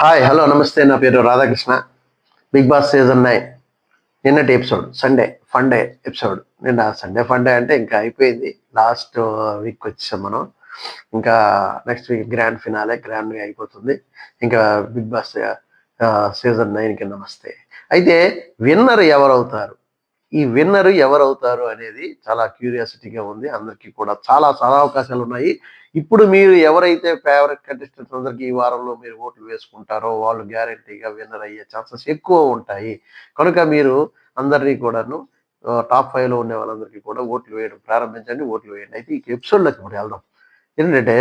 Hi hello నమస్తే నా పేరు రాధాకృష్ణ. బిగ్ బాస్ సీజన్ 9 నిన్నటి ఎపిసోడ్ సండే ఫండే ఎపిసోడ్. నిన్న సండే ఫండే అంటే ఇంకా అయిపోయింది. లాస్ట్ వీక్ వచ్చేసాం మనం. ఇంకా నెక్స్ట్ వీక్ గ్రాండ్ ఫినాలే గ్రాండ్గా అయిపోతుంది. ఇంకా బిగ్ బాస్ సీజన్ 9కి నమస్తే. అయితే విన్నర్ ఎవరవుతారు, ఈ విన్నర్ ఎవరవుతారు అనేది చాలా క్యూరియాసిటీగా ఉంది అందరికీ కూడా. చాలా చాలా అవకాశాలు ఉన్నాయి. ఇప్పుడు మీరు ఎవరైతే ఫేవరెట్ కంటెస్టెంట్స్ అందరికీ ఈ వారంలో మీరు ఓట్లు వేసుకుంటారో వాళ్ళు గ్యారంటీగా విన్నర్ అయ్యే ఛాన్సెస్ ఎక్కువ ఉంటాయి. కనుక మీరు అందరినీ కూడాను టాప్ 5లో ఉన్న వాళ్ళందరికీ కూడా ఓట్లు వేయడం ప్రారంభించండి. ఓట్లు వేయండి. అయితే ఈ ఎపిసోడ్లోకి ఇప్పుడు వెళ్దాం. ఏంటంటే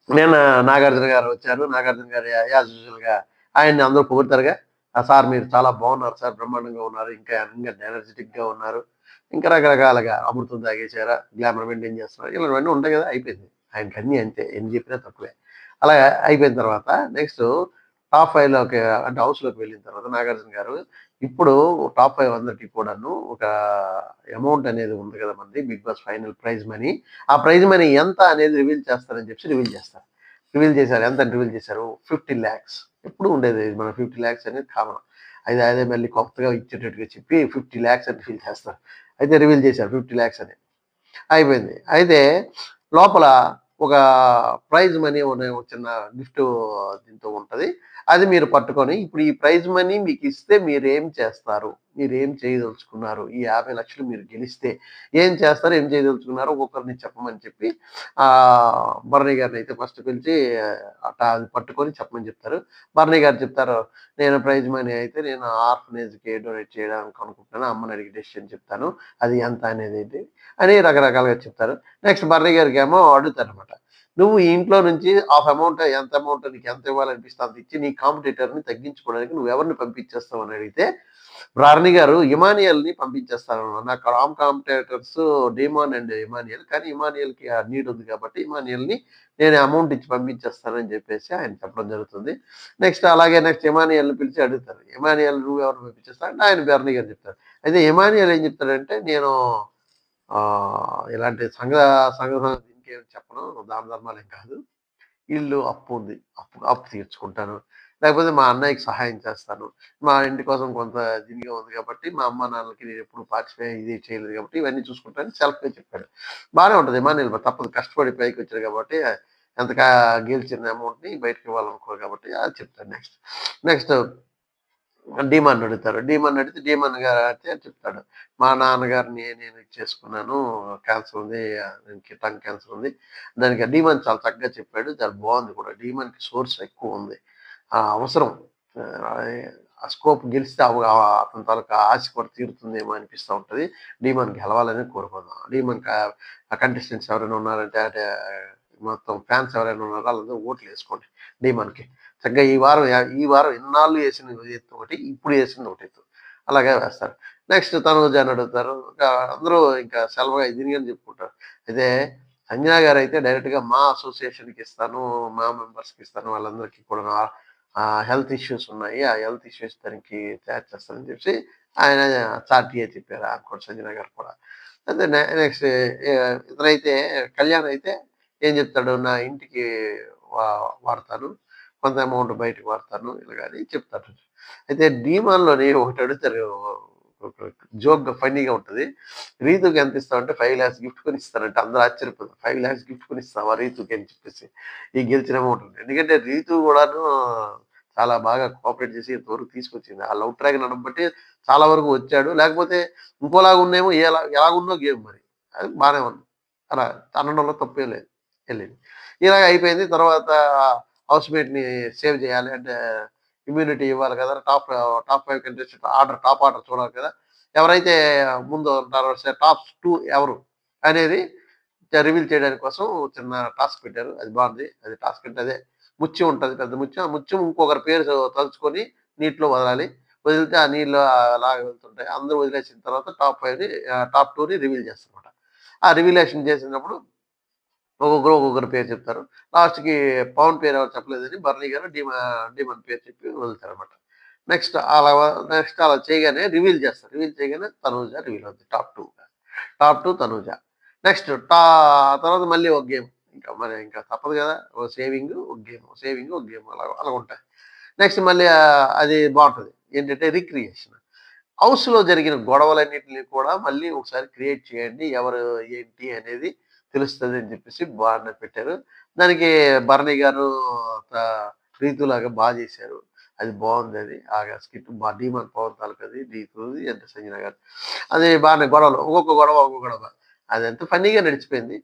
నిన్న నాగార్జున గారు వచ్చారు. నాగార్జున గారు యాజ్ యూజువల్‌గా ఆయన్ని అందరూ పొగుడుతారుగా. సార్ మీరు చాలా బాగున్నారు సార్, బ్రహ్మాండంగా ఉన్నారు. ఇంకా యంగ్ అండ్ ఎనర్జిటిక్‌గా ఉన్నారు. ఇంకా రకరకాలుగా అమృతం తాగేసారా, గ్లామర్ మెయింటైన్ చేస్తున్నారు. ఇలాంటివన్నీ ఉంటాయి కదా! అయిపోయింది. ఆయనకన్నీ అంతే. ఎన్ని చెప్పినా తక్కువే. అలా అయిపోయిన తర్వాత నెక్స్ట్ టాప్ 5లోకి అంటే హౌస్‌లోకి వెళ్ళిన తర్వాత నాగార్జున గారు ఇప్పుడు టాప్ 5 అందరికీ కూడాను ఒక అమౌంట్ అనేది ఉంది కదా మనది Bigg Boss final prize money. ఆ ప్రైజ్ మనీ ఎంత అనేది రివీల్ చేస్తారని చెప్పి రివీల్ చేస్తారు. రివీల్ చేశారు. ఎంత అని రివీల్ చేశారు? 50,00,000. ఎప్పుడు ఉండేది మన 50,00,000 అనేది కామన్. అదే మళ్ళీ కొత్తగా ఇచ్చేటట్టుగా చెప్పి 50,00,000 అని రివీల్ చేస్తారు. అయితే రివీల్ చేశారు 50,00,000 అని. అయిపోయింది. అయితే లోపల ఒక ప్రైజ్ మనీ అనే ఒక చిన్న గిఫ్ట్ దీంతో ఉంటది. అది మీరు పట్టుకొని ఇప్పుడు ఈ ప్రైజ్ మనీ మీకిస్తే మీరేం చేస్తారు? మీరేం చేయదలుచుకున్నారు? ఈ 50,00,000 మీరు గెలిస్తే ఏం చేస్తారు? ఏం చేయదలుచుకున్నారో ఒక్కొక్కరిని చెప్పమని చెప్పి భరణి గారినైతే ఫస్ట్ పిలిచి అది పట్టుకొని చెప్పమని చెప్తారు. భరణి గారు చెప్తారు, నేను ప్రైజ్ మనీ అయితే నేను ఆర్ఫనేజ్‌కి డొనేట్ చేయడానికి అనుకుంటున్నాను. అమ్మని అడిగి డెసిషన్ చెప్తాను. అది ఎంత అనేది అని రకరకాలుగా చెప్తారు. నెక్స్ట్ భరణి గారికేమో అడుగుతారనమాట. నువ్వు ఈ ఇంట్లో నుంచి హాఫ్ అమౌంట్ ఎంత అమౌంట్ నీకు ఎంత ఇవ్వాలనిపిస్తే అంత ఇచ్చి నీ కాంపిటీటర్‌ని తగ్గించుకోవడానికి నువ్వెవరిని పంపించేస్తావు అని అడిగితే, భరణి గారు ఇమానియల్‌ని పంపించేస్తాను. నా కాంపిటీటర్స్ డీమాన్ అండ్ ఇమానియల్. కానీ ఇమానియల్‌కి ఆ నీడ్ ఉంది కాబట్టి ఇమానియల్‌ని నేను అమౌంట్ ఇచ్చి పంపించేస్తానని చెప్పేసి ఆయన చెప్పడం జరుగుతుంది. నెక్స్ట్ ఇమానియల్‌ని పిలిచి అడుగుతారు. ఇమానియల్ నువ్వెవరిని పంపించేస్తావు అంటే ఆయన భరణి గారు చెప్తారు. అయితే ఇమానియల్ ఏం చెప్తాడంటే నేను ఇలాంటి సంఘ దీనికేమి చెప్పను. దాన ధర్మాలేం కాదు. ఇల్లు అప్పు ఉంది. అప్పు తీర్చుకుంటాను. లేకపోతే మా అన్నయ్యకి సహాయం చేస్తాను. మా ఇంటి కోసం కొంత దీనిగా ఉంది కాబట్టి, మా అమ్మ, నాన్నలకి నేనెప్పుడు ఇది చేయలేదు కాబట్టి, ఇవన్నీ చూసుకుంటానని సెల్ఫ్‌గా చెప్పాడు. బానే ఉంటది. ఇమానుయేల్ తప్పదు. కష్టపడి పైకొచ్చాడు కాబట్టి, ఎంత గెలిచిన అమౌంట్‌ని బయటకివ్వాలనుకోరు కాబట్టి అది చెప్తాడు నెక్స్ట్. నెక్స్ట్ డీమాన్‌ని అడుగుతారు. డీమాన్‌ని అడిగితే డీమాన్ గారు అయితే చెప్తాడు. మా నాన్నగారిని నేను ఇది చేసుకున్నాను. క్యాన్సర్ ఉంది. ఆయనకి టంగ్ క్యాన్సర్ ఉంది. దానికి డీమాన్ చాలా చక్కగా చెప్పాడు. చాలా బావుంది కూడా. డీమాన్‌కి సోర్స్ ఎక్కువుంది. అవసరం ఆ స్కోప్ గెలిస్తే అతని తాలూకా ఆశ కూడా తీరుతుందేమో అనిపిస్తా ఉంటది. డీమాన్ గెలవాలని కోరుకుందాం. కంటెస్టెంట్స్ ఎవరైనా ఉన్నారంటే అంటే మొత్తం ఫ్యాన్స్ ఎవరైనా ఉన్నారో ఆళ్ళందరూ ఓట్లేసుకోండి డీమాన్‌కి. చక్కగా ఈ వారం ఇన్నాళ్ళు ఏసిన ఎత్తు ఒకటి, ఇప్పుడు ఏసింది ఒక ఎత్తు. అలాగే వేస్తారు. నెక్స్ట్ తనూజని అడుగుతారు. అందరూ ఇంకా సెలవుగా దీని గురించి చెప్పుకుంటారు. అయితే సంజన గారైతే డైరెక్ట్‌గా మా అసోసియేషన్‌కి ఇస్తాను, మా మెంబర్స్‌కి ఇస్తాను వాళ్ళందరికీ కూడాను హెల్త్ ఇష్యూస్ ఉన్నాయి. ఆ హెల్త్ ఇష్యూస్ దానికి తయారు చేస్తానని చెప్పేసి ఆయన చాటుగా చెప్పారు. ఆమె కూడా సంజన గారు కూడా. అయితే నెక్స్ట్ ఇతనైతే కళ్యాణ్ అయితే ఏం చెప్తాడు? నా ఇంటికి వాడతాను. కొంత అమౌంట్ బయటకి వాడతాను. ఇలాగని చెప్తాడు. అయితే డీమాన్‌లోని ఒకటి అడుగుతారు. ఒక జోక్‌గా ఫన్నీగా ఉంటది. రీతుకి ఎంత ఇస్తావంటే 5,00,000 గిఫ్ట్ కొనిస్తానంట. అందరూ ఆశ్చర్యపోతారు. 5,00,000 గిఫ్ట్ కొనిస్తావా రీతుకి అని చెప్పేసి. ఈ గెలిచిన అమౌంట్. ఎందుకంటే రీతు కూడాను చాలా బాగా కోఆపరేట్ చేసి ఇంతవరకు తీసుకొచ్చింది. ఆ లవ్ ట్రాక్ నడపబట్టి చాలా వరకు వచ్చాడు. లేకపోతే ఇంకోలాగా ఉన్నేమో ఎలాగుందో గేమ్ మరి. అది బానే ఉంది. అలా అనడంలో తప్పేం లేదు. ఎళ్ళింది. ఇలాగ అయిపోయింది. తర్వాత హౌస్‌మేట్‌ని సేవ్ చేయాలి అంటే ఇమ్యూనిటీ ఇవ్వాలి కదా! టాప్ 5 కంటెస్టెంట్ టాప్ ఆర్డర్ చూడాలి కదా! ఎవరైతే ముందు ఉంటారో టాప్ 2 ఎవరు అనేది రివీల్ చేయడానికి కోసం చిన్న టాస్క్ పెట్టారు. అది బావుంది. అది టాస్క్ అంటే అదే ముత్యం ఉంటది. పెద్ద ముత్యం. ఆ ముత్యం ఇంకొకరి పేరు తలుచుకొని నీటిలో వదలాలి. వదిలితే ఆ నీళ్ళు అలాగే వెళ్తుంటాయి. అందరూ వదిలేసిన తర్వాత టాప్ 2ని రివీల్ చేస్తారన్నమాట. ఆ రివీలేషన్ చేసినప్పుడు ఒక్కొక్కరు పేరు చెప్తారు. లాస్ట్‌కి పవన్ పేరు ఎవరు చెప్పలేదని భరణి గారు డీమన్ పేరు చెప్పి వదులుతారనమాట. నెక్స్ట్ అలా చేయగానే రివీల్ చేస్తారు. రివీల్ చేయగానే తనూజ రివీల్ అవుద్ది టాప్ 2. టాప్ 2 తనూజ. నెక్స్ట్ తర్వాత మళ్ళీ ఒక గేమ్. ఇంకా తప్పదు కదా! ఓ సేవింగు, ఒక గేమ్, సేవింగు, ఒక గేమ్ అలా ఉంటాయి. నెక్స్ట్ మళ్ళీ అది బావుంటది. ఏంటంటే రీక్రియేషన్. హౌస్‌లో జరిగిన గొడవలన్నిటిని కూడా మళ్ళీ ఒకసారి క్రియేట్ చేయండి. ఎవరు ఏంటి అనేది తెలుస్తదని చెప్పేసి బానే పెట్టారు. దానికి భరణి గారు త రీతులాగా చేశారు. అది బావుందది. స్కిట్ డీమాన్ పవన్ తాలూకాది, రీతుది అంటే సంజన గారు. అది బానే గొడవలు ఒక్కొక్క గొడవ. అదంతా ఫన్నీగా నడిచిపోయింది.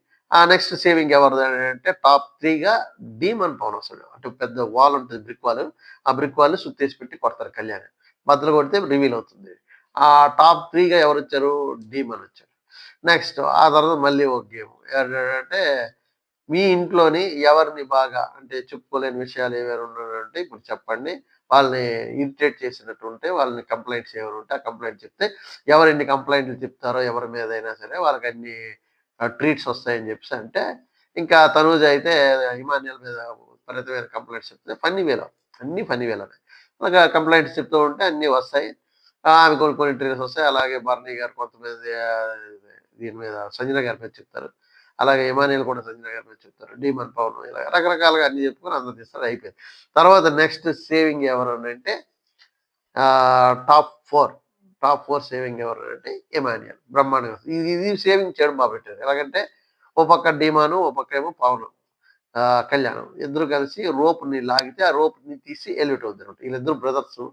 నెక్స్ట్ సేవింగ్ ఎవరిదని అంటే టాప్ 3గా డీమన్ పవన్ వస్తాడు. అంటే పెద్ద వాల్ ఉంటది, బ్రిక్ వాల్. ఆ బ్రిక్ వాల్‌ని సుత్తేసి పెట్టి కొడతారు కళ్యాణ్. బద్దలు కొడితే రివీల్ అవుతుంది. టాప్ 3గా ఎవరొచ్చారు? డీమన్ వచ్చాడు. నెక్స్ట్ ఆ తర్వాత మళ్ళీ ఒక గేమ్. ఏంటంటే మీ ఇంట్లోని ఎవరిని బాగా అంటే చెప్పుకోలేని విషయాలు ఏమైనా ఉన్నాయంటే ఇప్పుడు చెప్పండి. వాళ్ళని ఇరిటేట్ చేసినట్టుంటే వాళ్ళని కంప్లెయింట్స్ ఏమైనా ఉంటే ఆ కంప్లెయింట్ చెప్తే ఎవరెన్ని కంప్లెయింట్లు చెప్తారో ఎవరి మీదైనా సరే వాళ్ళకన్ని ట్రీట్స్ వస్తాయని చెప్పేసి అంటే, ఇంకా తనూజ అయితే ఇమాన్యుయల్ మీద విపరీతమైన కంప్లెయింట్స్ చెప్తే ఫన్నీ వేలో. అన్నీ ఫన్నీ వేలోనే. అలాగా కంప్లెయింట్స్ చెప్తూ ఉంటే అన్నీ వస్తాయి. ఆమె కొన్ని ట్రీట్స్ వస్తాయి. అలాగే భరణి గారు కొంతమంది దీని మీద సంజన గారి మీద చెప్తారు. అలాగే ఇమానియల్ కూడా సంజన గారి మీద చెప్తారు. డీమన్ పవన్ ఇలా రకరకాలుగా అన్నీ చెప్పుకొని అందరూ తీస్తారు అయిపోయింది. తర్వాత నెక్స్ట్ సేవింగ్ ఎవరనంటే టాప్ 4 సేవింగ్ ఎవరనంటే ఇమాన్యుయల్ బ్రహ్మాండంగా. ఇది సేవింగ్ చేయడం పెట్టారు. ఎలాగంటే ఓ పక్క డీమాను, ఓ పక్కేమో పవను. కళ్యాణం. ఇద్దరు కలిసి రోప్‌ని లాగితే ఆ రోప్‌ని తీసి ఎలివేట్ అవుద్దనమాట. వీళ్ళిద్దరు బ్రదర్సు.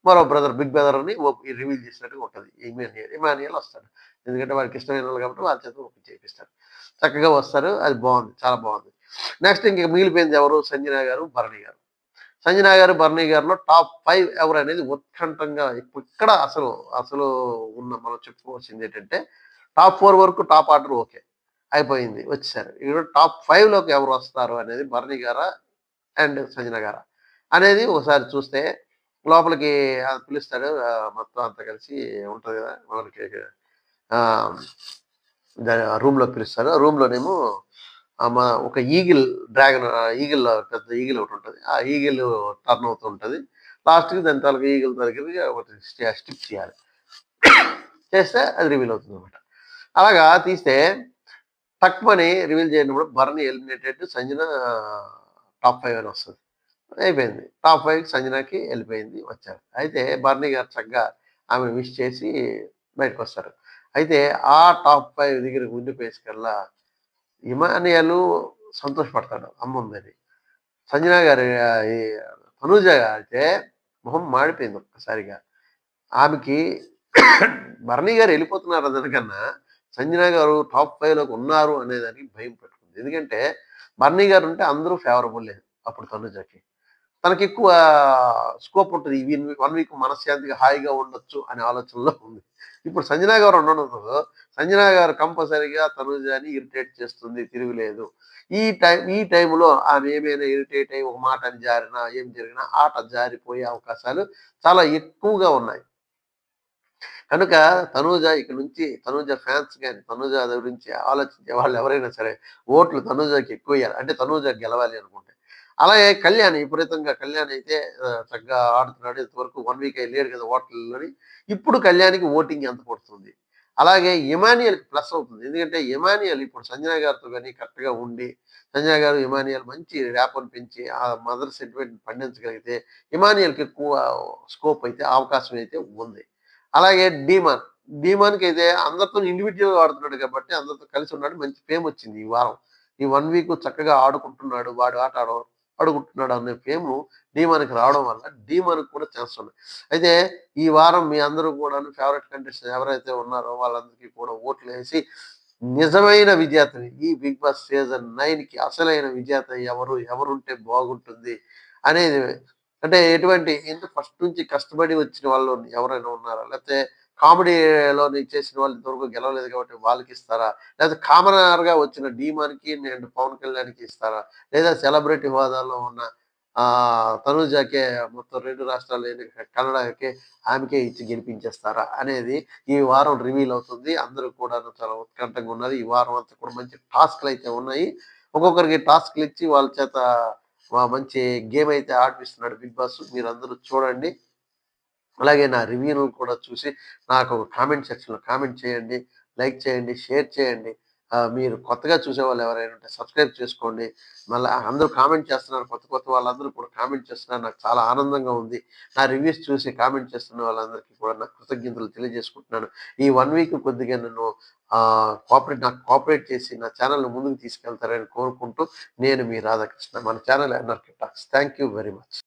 మరో బ్రదర్ బిగ్ బ్రదర్ అని రివీల్ చేసినట్టుగా ఉంటది. ఇమాన్యుయల్ వస్తాడు. ఎందుకంటే వాడికి ఇష్టమైన వాళ్ళు కాబట్టి వాళ్ళ చేత చేపిస్తాడు. చక్కగా వస్తారు. అది బావుంది. చాలా బావుంది. నెక్స్ట్ ఇంక మిగిలిపోయింది ఎవరు? సంజన గారు, భరణి గారు. సంజన గారు, భరణి గారిలో టాప్ 5 ఎవరనేది ఉత్కంఠంగా ఇక్కడ అసలు మనం చెప్పుకోవాల్సిందేంటంటే టాప్ 4 వరకు టాప్ ఆర్డర్ ఓకే. అయిపోయింది. వచ్చేసారు. ఇప్పుడు టాప్ 5లోకి ఎవరు వస్తారు అనేది భరణి గారా? అండ్ సంజన గారా? అనేది ఒకసారి చూస్తే లోపలికి పిలుస్తాడు. మొత్తం అంతా కలిసి ఉంటది గదా! మనకి ఆహ్, రూమ్‌లోకి పిలుస్తారు. ఆ రూమ్‌లోనేమో ఒక ఈగిల్ పెద్ద ఈగిల్ ఒకటుంటది. ఆ ఈగిల్ టర్న్ అవుతూ ఉంటది. లాస్ట్‌కి దాని తాలూకా ఈగిల్ దగ్గరికి ఒకటి స్టిక్ చేయాలి. చేస్తే అది రివీల్ అవుతుందనమాట. అలాగా తీస్తే టక్‌మని రివీల్ చేయనప్పుడు భరణి ఎలిమినేటెడ్, సంజన టాప్ 5 అని వస్తది. అయిపోయింది. టాప్ 5కి సంజనకి ఎళ్ళిపోయింది. వచ్చారు. అయితే భరణి గారు చక్కగా ఆమె విష్ చేసి బయటకొస్తారు. అయితే ఆ టాప్ 5 దగ్గరికి ఉండిపోయేసరికల్లా ఇమానియాలు సంతోషపడతాడు అమ్ముందని. సంజన గారు ఈ తనూజ అయితే మొహం మాడిపోయింది ఒక్కసారిగా. ఆమెకి భరణి గారు ఎళ్ళిపోతున్నారనకన్నా, సంజన గారు టాప్ 5లోకి ఉన్నారు అనేదానికి భయం పెట్టుకుంది. ఎందుకంటే, భరణి గారుంటే అందరూ ఫేవరబుల్లే అప్పుడు తనుజకి. తనకెక్కువ స్కోప్ ఉంటది. 1 వీక్ మనశ్శాంతిగా హాయిగా ఉండొచ్చు అనే ఆలోచనలో ఉంది. ఇప్పుడు సంజన గారు ఉండడంతో, సంజన గారు కంపల్సరీగా తనుజని ఇరిటేట్ చేస్తుంది తిరుగులేదు. ఈ టైంలో ఆమె ఏమైనా ఇరిటేట్ అయ్యి ఒక మాట అని జారినా, ఏం జరిగినా ఆట జారిపోయే అవకాశాలు చాలా ఎక్కువగా ఉన్నాయి. కనుక తనూజ ఫ్యాన్స్ గాని, తనూజ గురించి ఆలోచించే వాళ్ళెవరైనా సరే ఓట్లు తనూజకి ఎక్కువెయ్యాలి. అంటే తనూజ గెలవాలి అనుకుంటే. అలాగే కళ్యాణ్ అయితే చక్కగా ఆడుతున్నాడు. ఇంతవరకు 1 వీక్ లేడు కదా ఓట్లలోని. ఇప్పుడు కళ్యాణ్‌కి ఓటింగ్ ఎంత పడుతుంది? అలాగే ఇమాన్యుయల్‌కి ప్లస్ అవుతుంది. ఎందుకంటే ఇమాన్యుయల్ ఇప్పుడు సంజన గారితో గాని కరెక్ట్‌గా ఉండి, సంజన గారు, ఇమాన్యుయల్ మంచి ర్యాపోని పెంచి ఆ మదర్ సెంటిమెంట్‌ని పండించగలిగితే ఇమాన్యుయల్‌కి ఎక్కువ స్కోప్ అయితే అవకాశం అయితే ఉంది. అలాగే డీమాన్‌కైతే అందరితోని ఇండివిడ్యువల్‌గా ఆడుతున్నాడు కాబట్టి అందరితో కలిసి ఉన్నాడు. మంచి ఫేమొచ్చింది ఈ వారం. ఈ 1 వీక్ చక్కగా ఆడుకుంటున్నాడు. వాడి ఆట ఆడుకుంటున్నాడు అనే ఫేము డీమాన్‌కి రావడం వల్ల డీమాన్‌కి కూడా ఛాన్స్ ఉన్నాయి. అయితే ఈ వారం మీ అందరూ కూడాను ఫేవరెట్ కంటెస్టెంట్స్ ఎవరైతే ఉన్నారో వాళ్ళందరికీ కూడా ఓట్లేసి నిజమైన విజేతని ఈ 'బిగ్ బాస్' సీజన్ 9కి అసలైన విజేత ఎవరుంటే బాగుంటుంది అనేది అంటే ఫస్ట్ నుంచి కష్టపడి వచ్చిన వాళ్ళు ఎవరైనా ఉన్నారా? లేకపోతే కామెడీలోని చేసిన వాళ్ళు ఇంతవరకు గెలవలేదు కాబట్టి వాళ్ళకిస్తారా? లేకపోతే కామనర్‌గా వచ్చిన డీమాన్‌కి అండ్ పవన్ కళ్యాణ్‌కి ఇస్తారా? లేదా సెలబ్రిటీ హోదాలో ఉన్న తనూజకే మొత్తం 2 రాష్ట్రాలు కన్నడకి ఆమెకే ఇచ్చి గెలిపించేస్తారా? అనేది ఈ వారం రివీల్ అవుతుంది. అందరూ కూడాను చాలా ఉత్కంఠంగా ఉన్నారు. ఈ వారం అంతా కూడా మంచి టాస్క్‌లయితే ఉన్నాయి. ఒక్కొక్కరికి టాస్క్‌లిచ్చి వాళ్ళ చేత మంచి గేమ్ అయితే ఆడిపిస్తున్నాడు 'బిగ్ బాస్'. మీరందరూ చూడండి. అలాగే నా రివ్యూను కూడా చూసి నాకు కామెంట్ సెక్షన్‌లో కామెంట్ చేయండి. లైక్ చేయండి, షేర్ చేయండి. మీరు కొత్తగా చూసేవాళ్ళు ఎవరైనా ఉంటే సబ్స్క్రైబ్ చేసుకోండి. మళ్ళా అందరూ కామెంట్ చేస్తున్నారు. కొత్త కొత్త వాళ్ళందరూ కూడా కామెంట్ చేస్తున్నారు. నాకు చాలా ఆనందంగా ఉంది. నా రివ్యూస్ చూసి కామెంట్ చేస్తున్న వాళ్ళందరికీ కూడా నా కృతజ్ఞతలు తెలియజేసుకుంటున్నాను. ఈ 1 వీక్ కొద్దిగా నన్ను నాకు కోఆపరేట్ చేసి నా ఛానెల్‌ని ముందుకు తీసుకెళ్తారని కోరుకుంటూ నేను మీ రాధాకృష్ణ. మన channel NRK talks. Thank you very much.